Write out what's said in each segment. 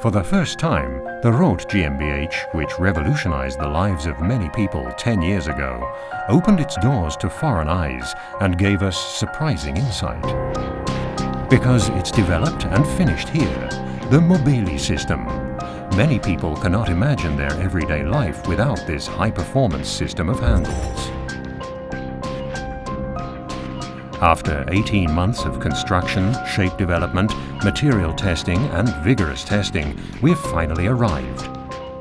For the first time, the ROTH GmbH, which revolutionized the lives of many people 10 years ago, opened its doors to foreign eyes and gave us surprising insight. Because it's developed and finished here, the Mobeli system. Many people cannot imagine their everyday life without this high-performance system of handles. After 18 months of construction, shape development, material testing and vigorous testing, we've finally arrived.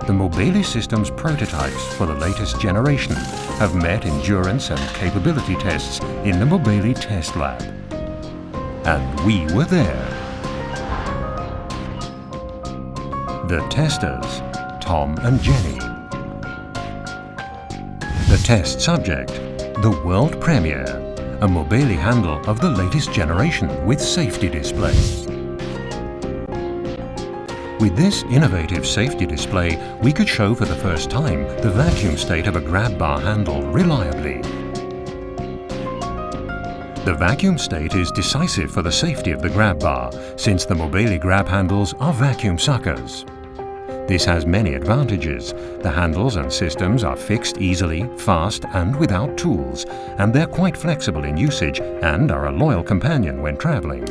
The Mobeli system's prototypes for the latest generation have met endurance and capability tests in the Mobeli test lab. And we were there. The testers, Tom and Jenny. The test subject, the world premiere. A Mobeli handle of the latest generation with safety display. With this innovative safety display, we could show for the first time the vacuum state of a grab bar handle reliably. The vacuum state is decisive for the safety of the grab bar, since the Mobeli grab handles are vacuum suckers. This has many advantages. The handles and systems are fixed easily, fast and without tools, and they're quite flexible in usage and are a loyal companion when traveling.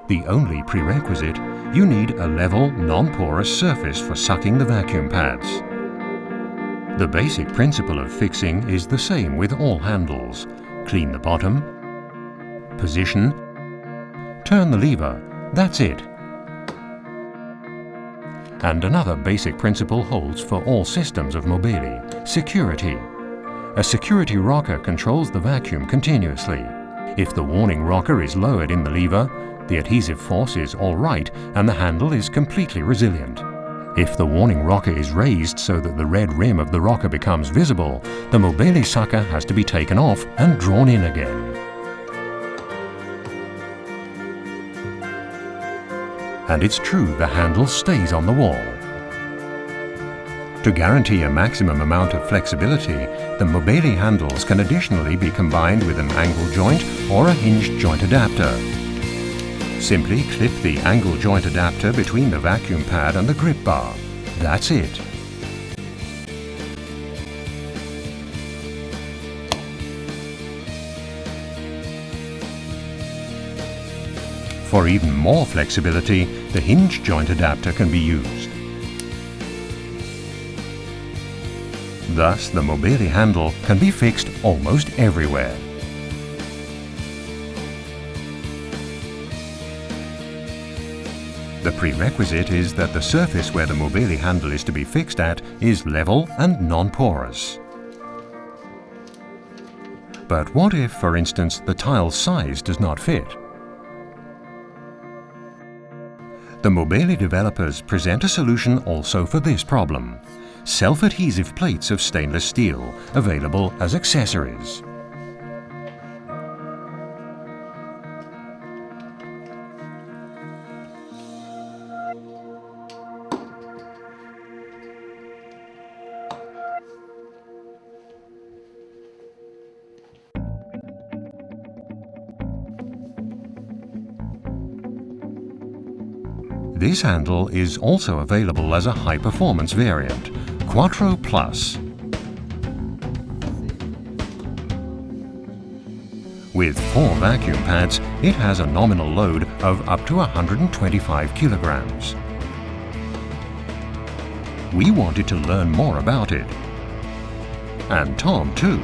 The only prerequisite, you need a level, non-porous surface for sucking the vacuum pads. The basic principle of fixing is the same with all handles. Clean the bottom, position, turn the lever, that's it. And another basic principle holds for all systems of Mobeli: security. A security rocker controls the vacuum continuously. If the warning rocker is lowered in the lever, the adhesive force is all right and the handle is completely resilient. If the warning rocker is raised so that the red rim of the rocker becomes visible, the Mobeli sucker has to be taken off and drawn in again. And it's true, the handle stays on the wall. To guarantee a maximum amount of flexibility, the Mobeli handles can additionally be combined with an angle joint or a hinged joint adapter. Simply clip the angle joint adapter between the vacuum pad and the grip bar. That's it. For even more flexibility, the hinge joint adapter can be used. Thus, the Mobeli handle can be fixed almost everywhere. The prerequisite is that the surface where the Mobeli handle is to be fixed at is level and non-porous. But what if, for instance, the tile size does not fit? The Mobeli developers present a solution also for this problem: self-adhesive plates of stainless steel, available as accessories. This handle is also available as a high-performance variant, Quattro Plus. With 4 vacuum pads, it has a nominal load of up to 125 kilograms. We wanted to learn more about it. And Tom too.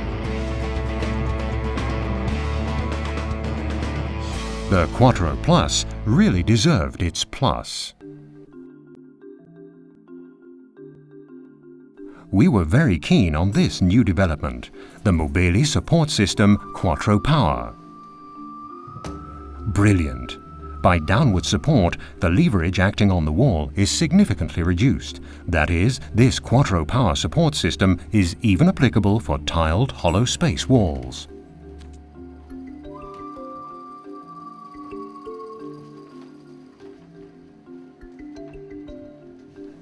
The Quattro Plus really deserved its plus. We were very keen on this new development, the Mobeli support system Quattro Power. Brilliant! By downward support, the leverage acting on the wall is significantly reduced. That is, this Quattro Power support system is even applicable for tiled hollow space walls.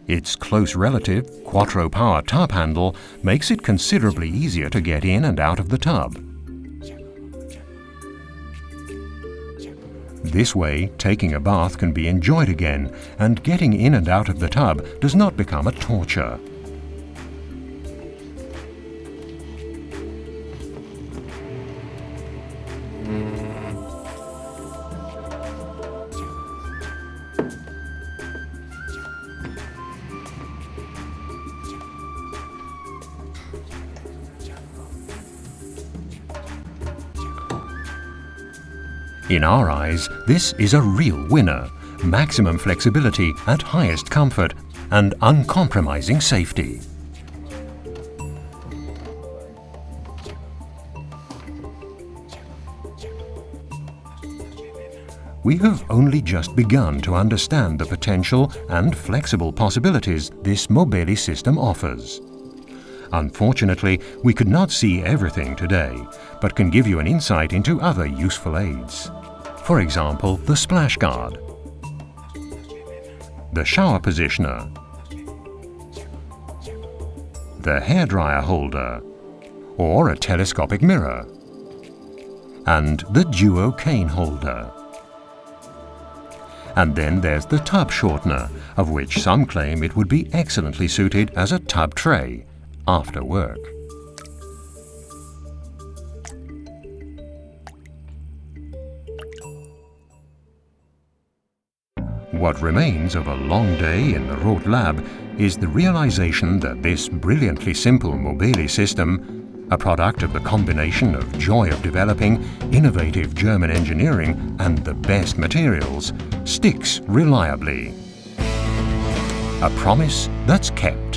Its close relative, Quattro Power tub handle, makes it considerably easier to get in and out of the tub. This way, taking a bath can be enjoyed again, and getting in and out of the tub does not become a torture. In our eyes, this is a real winner. Maximum flexibility at highest comfort and uncompromising safety. We have only just begun to understand the potential and flexible possibilities this Mobeli system offers. Unfortunately, we could not see everything today, but can give you an insight into other useful aids. For example, the splash guard, the shower positioner, the hairdryer holder, or a telescopic mirror, and the duo cane holder. And then there's the tub shortener, of which some claim it would be excellently suited as a tub tray after work. What remains of a long day in the ROTH lab is the realization that this brilliantly simple Mobeli system, a product of the combination of joy of developing, innovative German engineering and the best materials, sticks reliably. A promise that's kept.